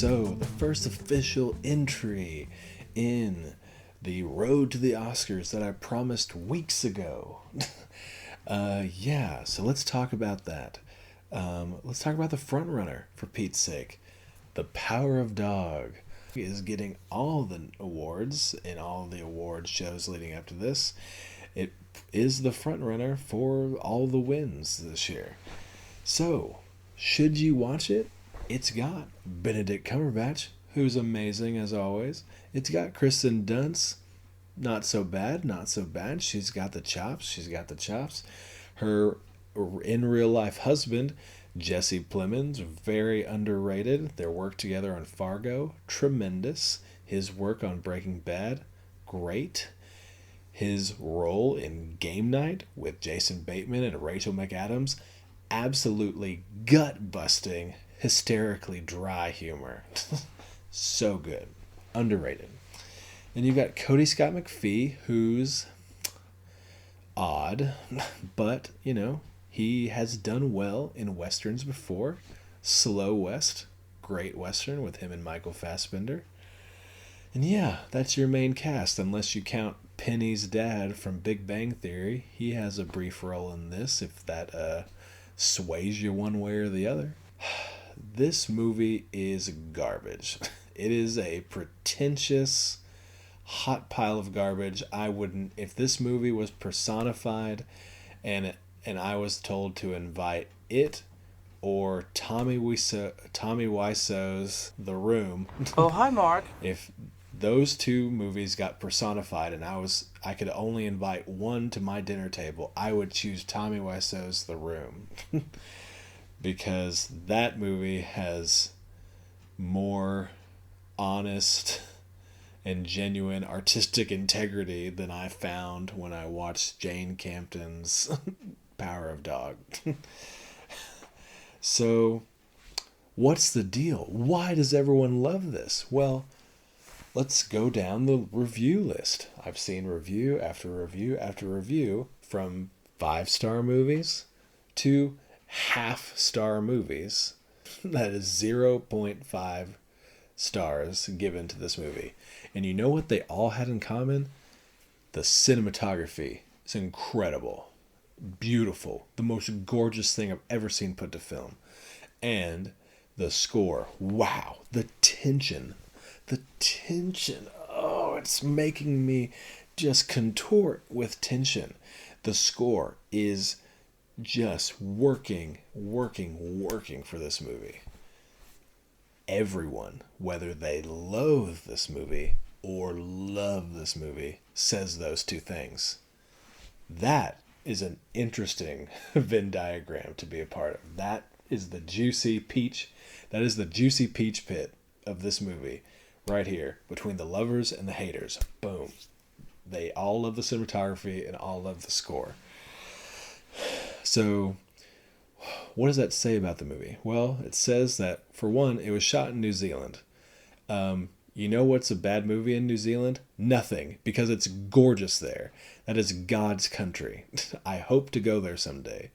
So, the first official entry in the road to the Oscars that I promised weeks ago. So let's talk about that. Let's talk about the front runner, for Pete's sake. The Power of Dog is getting all the awards in all the award shows leading up to this. It is the front runner for all the wins this year. So, should you watch it? It's got Benedict Cumberbatch, who's amazing as always. It's got Kristen Dunst, not so bad, not so bad. She's got the chops. Her in real life husband, Jesse Plemons, very underrated. Their work together on Fargo, tremendous. His work on Breaking Bad, great. His role in Game Night with Jason Bateman and Rachel McAdams, absolutely gut-busting, hysterically dry humor. So good. Underrated. And you've got Cody Scott McPhee, who's odd, but, he has done well in westerns before. Slow West, great western with him and Michael Fassbender. And yeah, that's your main cast, unless you count Penny's dad from Big Bang Theory. He has a brief role in this, if that sways you one way or the other. This movie is garbage. It is a pretentious hot pile of garbage. I wouldn't, if this movie was personified and I was told to invite it or Tommy Wiseau's The Room. Oh, hi, Mark. If those two movies got personified and I could only invite one to my dinner table, I would choose Tommy Wiseau's The Room. Because that movie has more honest and genuine artistic integrity than I found when I watched Jane Campion's Power of Dog. So, what's the deal? Why does everyone love this? Well, let's go down the review list. I've seen review after review after review, from 5-star movies to half-star movies. That is 0.5 stars given to this movie. And you know what they all had in common? The cinematography is incredible. Beautiful. The most gorgeous thing I've ever seen put to film. And the score. Wow. The tension. Oh, it's making me just contort with tension. The score is just working for this movie. Everyone, whether they loathe this movie or love this movie, says those two things. That is an interesting Venn diagram to be a part of. That is the juicy peach pit of this movie right here, between the lovers and the haters. Boom. They all love the cinematography and all love the score. So, what does that say about the movie? Well, it says that, for one, it was shot in New Zealand. You know what's a bad movie in New Zealand? Nothing, because it's gorgeous there. That is God's country. I hope to go there someday.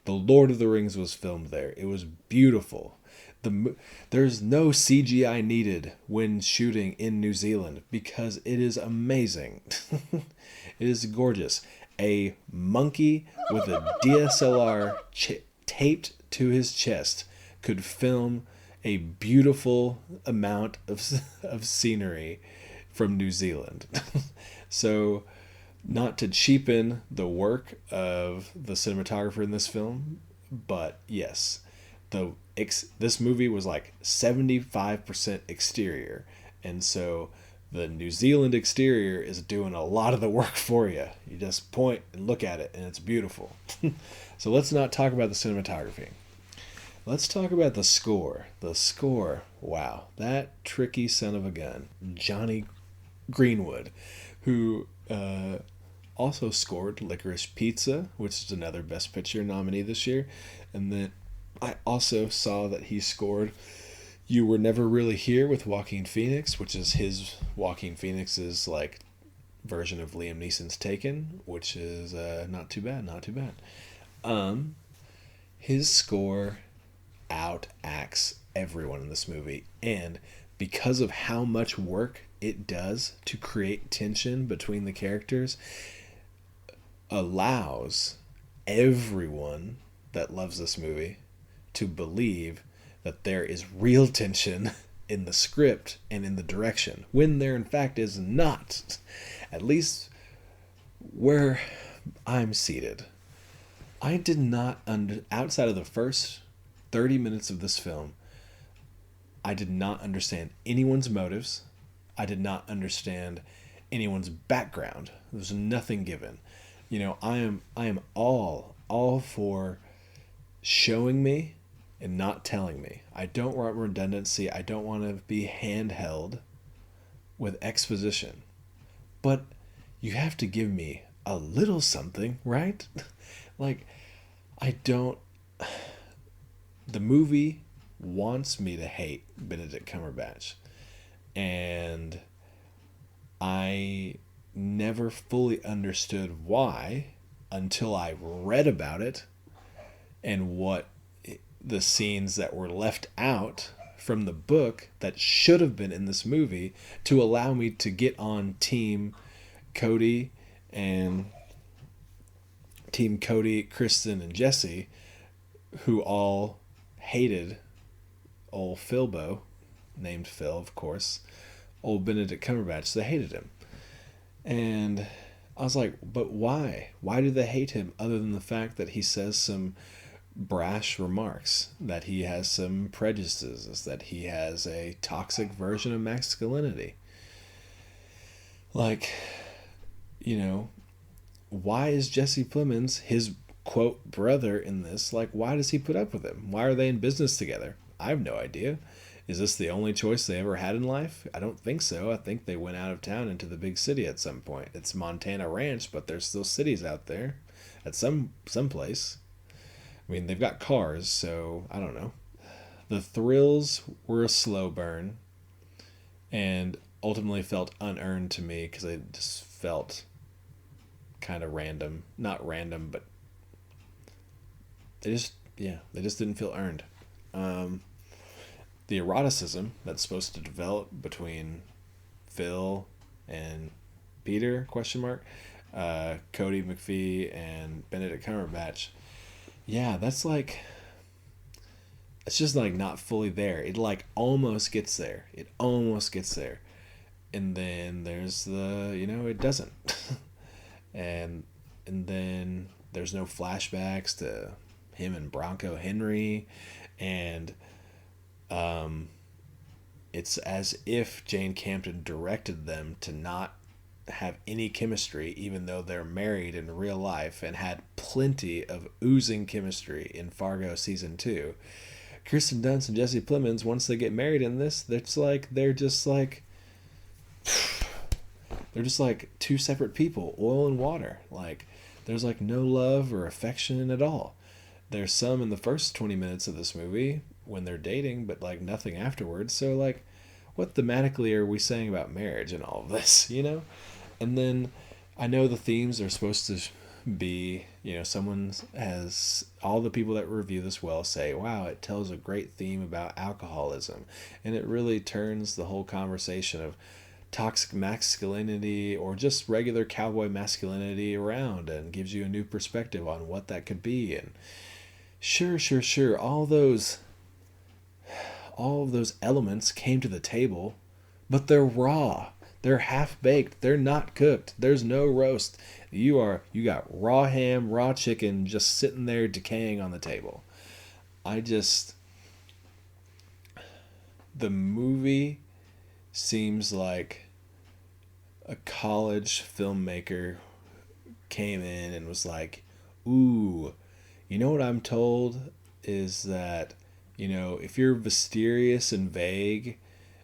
The Lord of the Rings was filmed there. It was beautiful. There's no CGI needed when shooting in New Zealand because it is amazing. It is gorgeous. A monkey with a DSLR taped to his chest could film a beautiful amount of scenery from New Zealand. So, not to cheapen the work of the cinematographer in this film, but yes, this movie was like 75% exterior, and so the New Zealand exterior is doing a lot of the work for you. You just point and look at it, and it's beautiful. So let's not talk about the cinematography. Let's talk about the score. The score, wow, that tricky son of a gun, Jonny Greenwood, who also scored Licorice Pizza, which is another Best Picture nominee this year. And then I also saw that he scored You Were Never Really Here with Joaquin Phoenix, which is Joaquin Phoenix's like version of Liam Neeson's Taken, which is not too bad. His score outacts everyone in this movie. And because of how much work it does to create tension between the characters, allows everyone that loves this movie to believe that there is real tension in the script and in the direction, when there in fact is not. At least where I'm seated. I did not outside of the first 30 minutes of this film, I did not understand anyone's motives. I did not understand anyone's background. There's nothing given. I am all for showing me and not telling me. I don't want redundancy. I don't want to be handheld with exposition. But you have to give me a little something, right? Like, I don't. The movie wants me to hate Benedict Cumberbatch. And I never fully understood why until I read about it and what the scenes that were left out from the book that should have been in this movie to allow me to get on Team Cody, Kristen, and Jesse, who all hated old Philbo, named Phil, of course, old Benedict Cumberbatch. They hated him. And I was like, but why? Why do they hate him other than the fact that he says some brash remarks, that he has some prejudices, that he has a toxic version of masculinity? Like, why is Jesse Plemons, his quote brother in this, like, why does he put up with him? Why are they in business together? I have no idea. Is this the only choice they ever had in life? I don't think so. I think they went out of town into the big city at some point. It's Montana Ranch, but there's still cities out there at some place. I mean, they've got cars, so I don't know. The thrills were a slow burn and ultimately felt unearned to me because they just felt kind of random. Not random, but they just didn't feel earned. The eroticism that's supposed to develop between Phil and Peter, Cody McPhee and Benedict Cumberbatch, that's like, it's just like not fully there. It like almost gets there. And then there's it doesn't. and then there's no flashbacks to him and Bronco Henry, and it's as if Jane Campion directed them to not have any chemistry, even though they're married in real life and had plenty of oozing chemistry in Fargo season 2. Kirsten Dunst and Jesse Plemons, once they get married in this, they're just like two separate people, oil and water. Like, there's like no love or affection at all. There's some in the first 20 minutes of this movie when they're dating, but like nothing afterwards. So like, what thematically are we saying about marriage and all of this, And then I know the themes are supposed to be, someone has, all the people that review this well say, wow, it tells a great theme about alcoholism. And it really turns the whole conversation of toxic masculinity or just regular cowboy masculinity around and gives you a new perspective on what that could be. And sure, all of those elements came to the table, but they're raw. They're half-baked. They're not cooked. There's no roast. You got raw ham, raw chicken just sitting there decaying on the table. The movie seems like a college filmmaker came in and was like, ooh, what I'm told is that, if you're mysterious and vague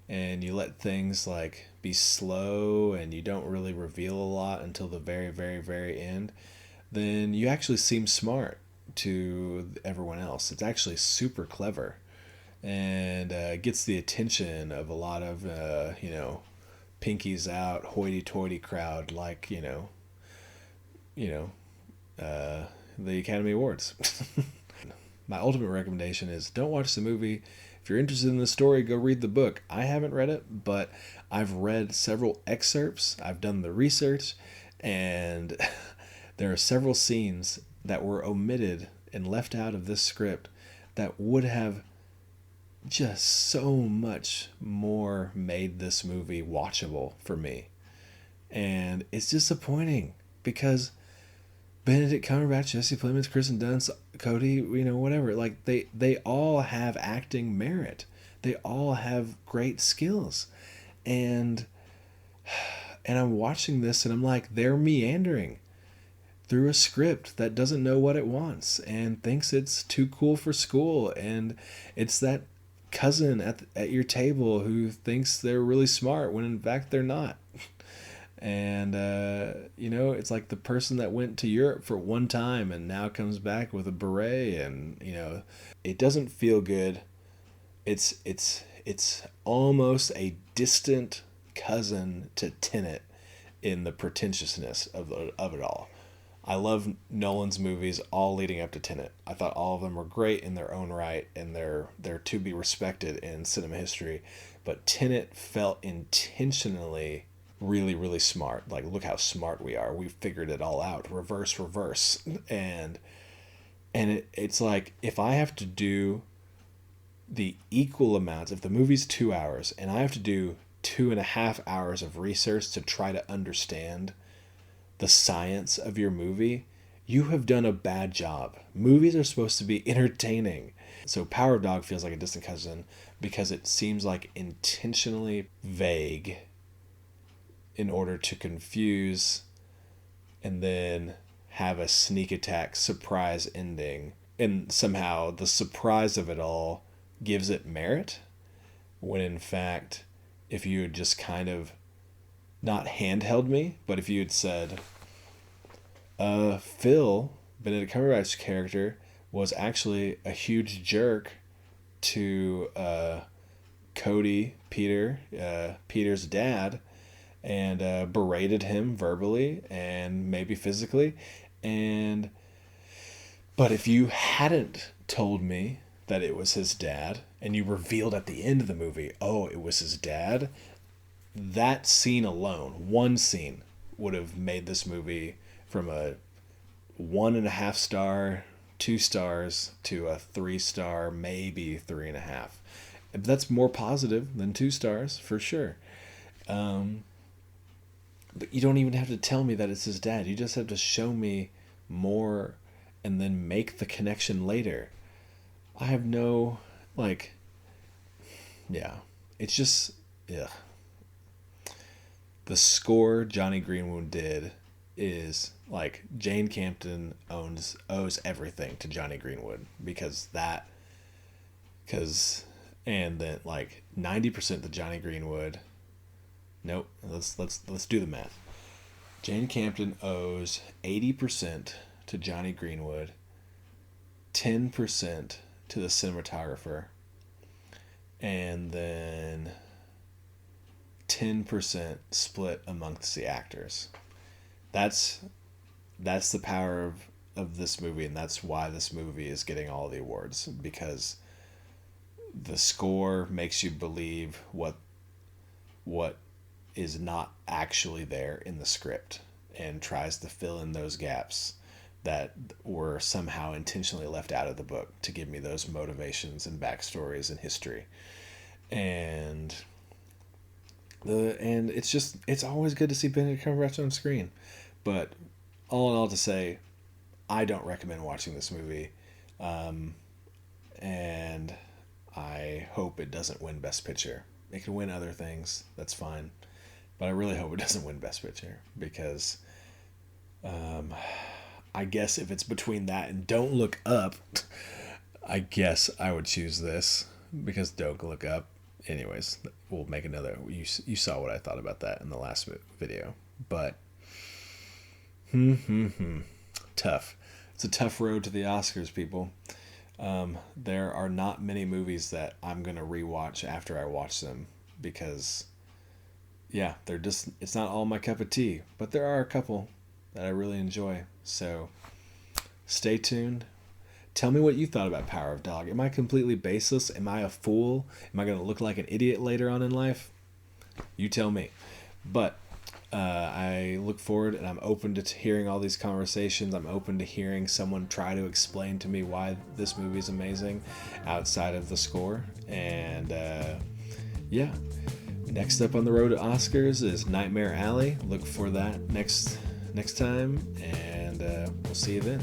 and you let things like be slow and you don't really reveal a lot until the very, very, very end, then you actually seem smart to everyone else. It's actually super clever and gets the attention of a lot of, pinkies out, hoity-toity crowd like, the Academy Awards. my ultimate recommendation is don't watch the movie. If you're interested in the story, go read the book. I haven't read it, but I've read several excerpts. I've done the research, and there are several scenes that were omitted and left out of this script that would have just so much more made this movie watchable for me. And it's disappointing because Benedict Cumberbatch, Jesse Plemons, Kristen Dunst, Cody, whatever. Like they all have acting merit. They all have great skills, and I'm watching this and I'm like, they're meandering through a script that doesn't know what it wants and thinks it's too cool for school, and it's that cousin at your table who thinks they're really smart when in fact they're not. And it's like the person that went to Europe for one time and now comes back with a beret, and it doesn't feel good. It's almost a distant cousin to Tenet in the pretentiousness of it all. I love Nolan's movies all leading up to Tenet. I thought all of them were great in their own right, and they're to be respected in cinema history. But Tenet felt intentionally really, really smart. Like, look how smart we are. We figured it all out. Reverse. And it's like, if I have to do the equal amounts, if the movie's 2 hours and I have to do 2.5 hours of research to try to understand the science of your movie, you have done a bad job. Movies are supposed to be entertaining. So Power of Dog feels like a distant cousin because it seems like intentionally vague in order to confuse and then have a sneak attack surprise ending. And somehow the surprise of it all gives it merit, when in fact, if you had just kind of not handheld me, but if you had said, Phil, Benedict Cumberbatch's character, was actually a huge jerk to Cody, Peter's dad, and berated him verbally and maybe physically. But if you hadn't told me that it was his dad, and you revealed at the end of the movie, oh, it was his dad, that scene alone, one scene, would have made this movie from a 1.5 star, 2 stars, to a 3 star, maybe 3.5. That's more positive than 2 stars for sure. But you don't even have to tell me that it's his dad. You just have to show me more and then make the connection later. I have no, yeah. It's just, ugh. The score Johnny Greenwood did is like, Jane Campion owes everything to Johnny Greenwood and then 90% to Johnny Greenwood. Nope. Let's do the math. Jane Campion owes 80% to Johnny Greenwood, 10% to the cinematographer, and then 10% split amongst the actors. That's the power of this movie, and that's why this movie is getting all the awards, because the score makes you believe what is not actually there in the script and tries to fill in those gaps that were somehow intentionally left out of the book to give me those motivations and backstories and history. And it's always good to see Benedict Cumberbatch on screen. But all in all, to say, I don't recommend watching this movie. And I hope it doesn't win Best Picture. It can win other things. That's fine. But I really hope it doesn't win Best Picture, because I guess if it's between that and Don't Look Up, I guess I would choose this, because Don't Look Up. Anyways, we'll make another. You saw what I thought about that in the last video. But tough. It's a tough road to the Oscars, people. There are not many movies that I'm going to rewatch after I watch them, because it's not all my cup of tea, but there are a couple that I really enjoy. So stay tuned. Tell me what you thought about Power of Dog. Am I completely baseless? Am I a fool? Am I going to look like an idiot later on in life? You tell me. But I look forward, and I'm open to hearing all these conversations. I'm open to hearing someone try to explain to me why this movie is amazing outside of the score. And yeah, next up on the road to Oscars is Nightmare Alley. Look for that next time, and we'll see you then.